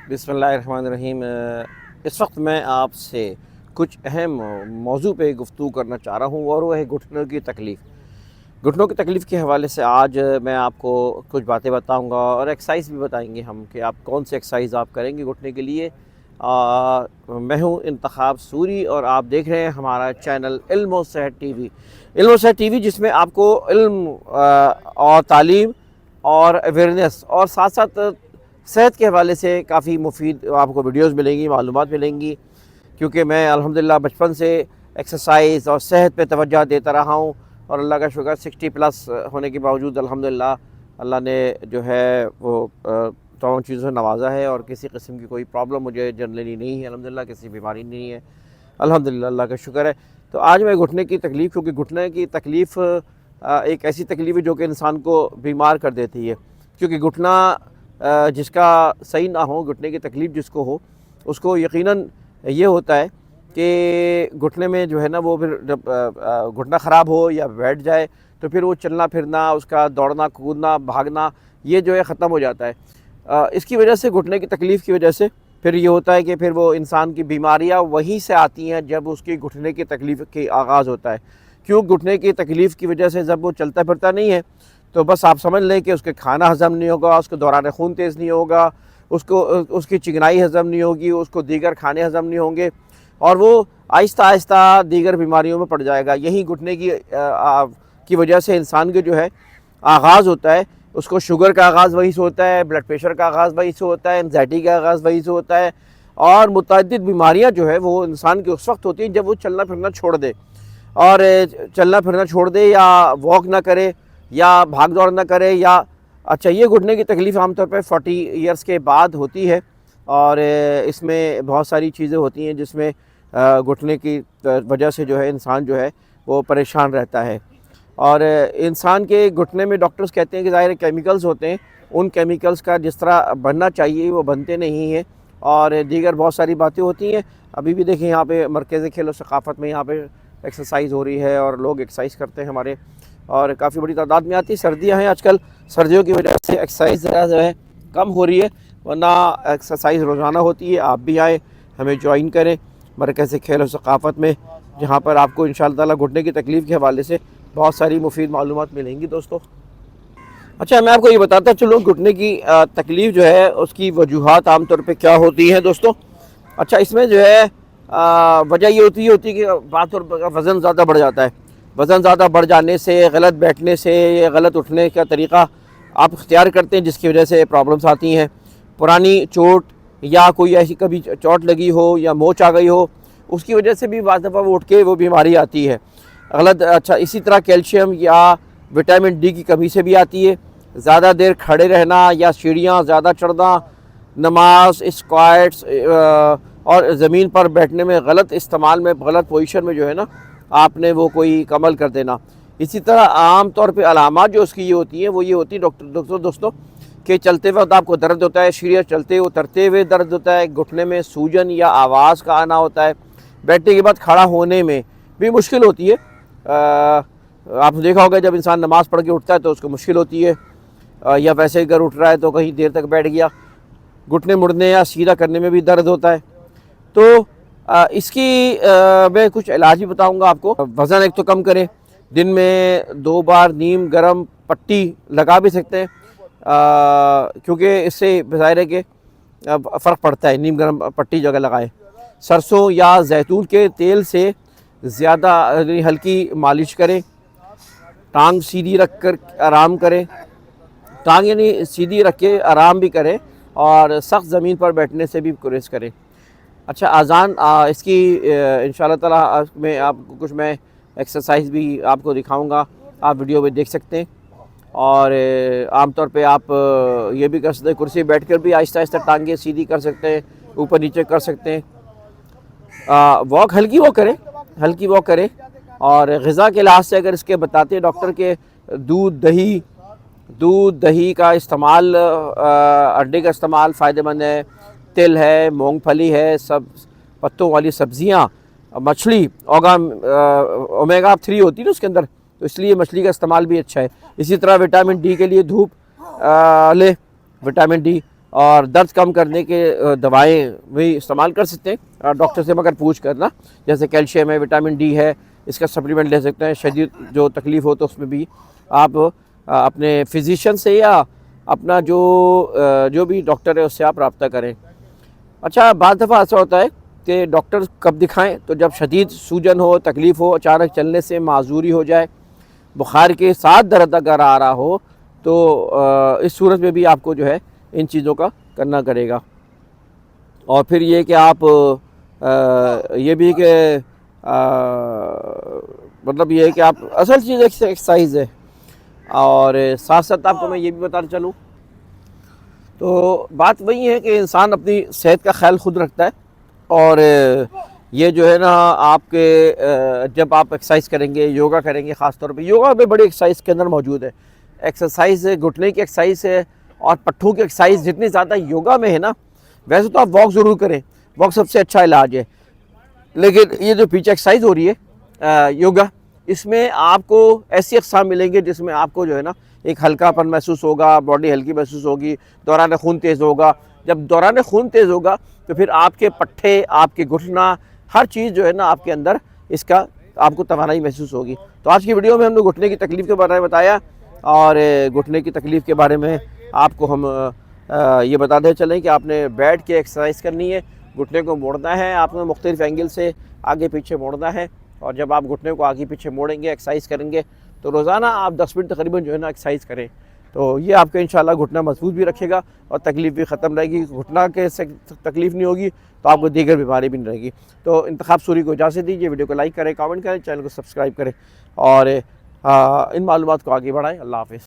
बिस्मिल्लाहिर्रहमानिर्रहीम। इस वक्त मैं आपसे कुछ अहम मौजू पे गुफ्तगू करना चाह रहा हूँ और वो है घुटनों की तकलीफ़। घुटनों की तकलीफ़ के हवाले से आज मैं आपको कुछ बातें बताऊँगा और एक्सरसाइज भी बताएंगे हम कि आप कौन सी एक्सरसाइज आप करेंगे घुटने के लिए। मैं हूँ इंतखाब सूरी और आप देख रहे हैं हमारा चैनल इल्म और सेहत टीवी। इल्म और सेहत टीवी जिसमें आपको इल्म और तालीम और अवेयरनेस और साथ साथ सेहत के हवाले से काफ़ी मुफीद आपको वीडियोज़ मिलेंगी, मालूमात मिलेंगी, क्योंकि मैं अल्हम्दुलिल्लाह बचपन से एक्सरसाइज और सेहत पे तवज्जो देता रहा हूँ और अल्लाह का शुक्र 60 प्लस होने के बावजूद अल्हम्दुलिल्लाह अल्लाह ने जो है वो तमाम चीज़ों से नवाजा है और किसी किस्म की कोई प्रॉब्लम मुझे जनरली नहीं है अल्हम्दुलिल्लाह, किसी बीमारी नहीं है अल्हम्दुलिल्लाह, अल्लाह का शुक्र है। तो आज मैं घुटने की तकलीफ़, क्योंकि घुटने की तकलीफ़ एक ऐसी तकलीफ़ है जो कि इंसान को बीमार कर देती है, क्योंकि घुटना जिसका सही ना हो, घुटने की तकलीफ़ जिसको हो, उसको यकीनन ये होता है कि घुटने में जो है ना वो फिर जब घुटना ख़राब हो या बैठ जाए तो फिर वो चलना फिरना, उसका दौड़ना कूदना भागना ये जो है ख़त्म हो जाता है। इसकी वजह से, घुटने की तकलीफ़ की वजह से फिर ये होता है कि फिर वो इंसान की बीमारियाँ वहीं से आती हैं जब उसकी घुटने की तकलीफ़ के आगाज़ होता है। क्यों? घुटने की तकलीफ़ की वजह से जब वो चलता फिरता नहीं है तो बस आप समझ लें कि उसके खाना हज़म नहीं होगा, उसको दौरान खून तेज़ नहीं होगा, उसको उसकी चिकनाई हज़म नहीं होगी, उसको दीगर खाने हज़म नहीं होंगे और वो आहिस्ता आहिस्ता दीगर बीमारियों में पड़ जाएगा। यही घुटने की वजह से इंसान के जो है आगाज़ होता है, उसको शुगर का आगाज़ वहीं से होता है, ब्लड प्रेशर का आगाज़ वहीं से होता है, एंग्जाइटी का आगाज़ वहीं से होता है और मुतअद्दिद बीमारियाँ जो है वो इंसान की उस वक्त होती हैं जब वो चलना फिरना छोड़ दे और चलना फिरना छोड़ दे या वॉक ना करे या भाग दौड़ ना करे या अच्छा, ये घुटने की तकलीफ़ आमतौर पर 40 ईयर्स के बाद होती है और इसमें बहुत सारी चीज़ें होती हैं जिसमें घुटने की वजह से जो है इंसान जो है वो परेशान रहता है और इंसान के घुटने में डॉक्टर्स कहते हैं कि ज़ाहिर केमिकल्स होते हैं, उन केमिकल्स का जिस तरह बनना चाहिए वो बनते नहीं हैं और दीगर बहुत सारी बातें होती हैं। अभी भी देखें यहाँ पे मरकज़ खेल सकाफ़त में यहाँ पे एक्सरसाइज हो रही है और लोग एक्सरसाइज करते हैं हमारे और काफ़ी बड़ी तादाद में आती है। सर्दियाँ हैं आजकल, सर्दियों की वजह से एक्सरसाइज जो है कम हो रही है, वरना एक्सरसाइज रोज़ाना होती है। आप भी आए, हमें ज्वाइन करें मरकज़ खेल सकाफ़त में, जहाँ पर आपको इंशाअल्लाह ताला घुटने की तकलीफ़ के हवाले से बहुत सारी मुफीद मालूमात मिलेंगी दोस्तों। अच्छा, मैं आपको ये बताता चलूँ घुटने की तकलीफ़ जो है उसकी वजूहात आम तौर पे क्या होती हैं दोस्तों। अच्छा, इसमें जो है वजह ये होती है कि बात तौर पर वज़न ज़्यादा बढ़ जाता है। वज़न ज़्यादा बढ़ जाने से, गलत बैठने से या गलत उठने का तरीक़ा आप इख्तियार करते हैं जिसकी वजह से प्रॉब्लम्स आती हैं। पुरानी चोट या कोई ऐसी कभी चोट लगी हो या मोच आ गई हो, उसकी वजह से भी बाज़ दफ़ा वो उठ के वो बीमारी आती है गलत। अच्छा, इसी तरह कैल्शियम या विटामिन डी की कमी से भी आती है। ज़्यादा देर खड़े रहना या सीढ़ियाँ ज़्यादा चढ़ना, नमाज, स्क्वाट्स और ज़मीन पर बैठने में गलत इस्तेमाल में, गलत पोजीशन में जो है ना आपने वो कोई कमल कर देना। इसी तरह आम तौर पे अलामात जो उसकी ये होती हैं वो ये होती है दोस्तों कि चलते वक्त आपको दर्द होता है, सीढ़ियाँ चलते उतरते हुए दर्द होता है, घुटने में सूजन या आवाज़ का आना होता है, बैठने के बाद खड़ा होने में भी मुश्किल होती है। आपने देखा होगा जब इंसान नमाज़ पढ़ के उठता है तो उसको मुश्किल होती है, या वैसे ही अगर उठ रहा है तो कहीं देर तक बैठ गया, घुटने मुड़ने या सीधा करने में भी दर्द होता है। तो इसकी मैं कुछ इलाज भी बताऊंगा आपको। वज़न एक तो कम करें, दिन में 2 बार नीम गरम पट्टी लगा भी सकते हैं, क्योंकि इससे ज़ाहिर है कि फ़र्क पड़ता है। नीम गरम पट्टी जो अगर लगाएं, सरसों या जैतून के तेल से ज़्यादा हल्की मालिश करें, टांग सीधी रख कर आराम करें, टांग यानी सीधी रख के आराम भी करें और सख्त ज़मीन पर बैठने से भी गुरेज करें। अच्छा, अज़ान इसकी इंशाअल्लाह ताला में आपको कुछ मैं एक्सरसाइज भी आपको दिखाऊंगा, आप वीडियो में देख सकते हैं और आमतौर पे आप ये भी कर सकते हैं, कुर्सी बैठ कर भी आहिस्ता आहिस्ता टांगें सीधी कर सकते हैं, ऊपर नीचे कर सकते हैं। वॉक, हल्की वॉक करें, हल्की वॉक करें और ग़िज़ा के लिहाज से अगर इसके बताते हैं डॉक्टर के दूध दही का इस्तेमाल, अंडे का इस्तेमाल फ़ायदेमंद है, तिल है, मूंगफली है, सब पत्तों वाली सब्ज़ियाँ, मछली, ओमेगा 3 होती है ना उसके अंदर, तो इसलिए मछली का इस्तेमाल भी अच्छा है। इसी तरह विटामिन डी के लिए धूप ले, विटामिन डी और दर्द कम करने के दवाएं भी इस्तेमाल कर सकते हैं डॉक्टर से मगर पूछ करना, जैसे कैल्शियम है, विटामिन डी है, इसका सप्लीमेंट ले सकते हैं। शदीद जो तकलीफ़ हो तो उसमें भी आप अपने फिजिशियन से या अपना जो भी डॉक्टर है उससे आप रब्ता करें। अच्छा, बाद दफ़ा ऐसा होता है कि डॉक्टर कब दिखाएं, तो जब शदीद सूजन हो, तकलीफ़ हो, अचानक चलने से माजूरी हो जाए, बुखार के साथ दर्द अगर आ रहा हो, तो इस सूरत में भी आपको जो है इन चीज़ों का करना करेगा। और फिर ये कि आप ये भी कि मतलब ये है कि आप असल चीज़ एक्सरसाइज है। और साथ साथ आपको मैं ये भी बताना चलूँ तो बात वही है कि इंसान अपनी सेहत का ख्याल खुद रखता है। और ये जो है ना आपके जब आप एक्सरसाइज करेंगे, योगा करेंगे, ख़ास तौर पे योगा में बड़ी एक्सरसाइज के अंदर मौजूद है। एक्सरसाइज है, घुटने की एक्सरसाइज है और पट्ठों की एक्सरसाइज जितनी ज़्यादा योगा में है ना, वैसे तो आप वॉक ज़रूर करें, वॉक सबसे अच्छा इलाज है। लेकिन ये जो पीछे एक्सरसाइज हो रही है योगा, इसमें आपको ऐसी अक़साम मिलेंगे जिसमें आपको जो है ना एक हल्कापन महसूस होगा, बॉडी हल्की महसूस होगी, दौरान खून तेज़ होगा। जब दौरान खून तेज़ होगा तो फिर आपके पट्ठे, आपके घुटना, हर चीज़ जो है ना आपके अंदर इसका आपको तवानाई महसूस होगी। तो आज की वीडियो में हमने घुटने की तकलीफ़ के बारे में बताया और घुटने की तकलीफ़ के बारे में आपको हम ये बताते चलें कि आपने बैठ के एक्सरसाइज करनी है, घुटने को मोड़ना है, आपने मुख्तलिफ एंगल से आगे पीछे मोड़ना है। और जब आप घुटने को आगे पीछे मोड़ेंगे, एक्सरसाइज करेंगे, तो रोज़ाना आप 10 मिनट तकरीबन जो है ना एक्सरसाइज करें, तो ये आपका इंशाल्लाह घुटना मजबूत भी रखेगा और तकलीफ़ भी ख़त्म रहेगी। घुटना के से तकलीफ़ नहीं होगी तो आपको दीगर बीमारी भी नहीं रहेगी। तो इंतखाब सूरी को इजाज़त दीजिए, वीडियो को लाइक करें, कमेंट करें, चैनल को सब्सक्राइब करें और इन मालूमात को आगे बढ़ाएँ। अल्लाह हाफ़िज़।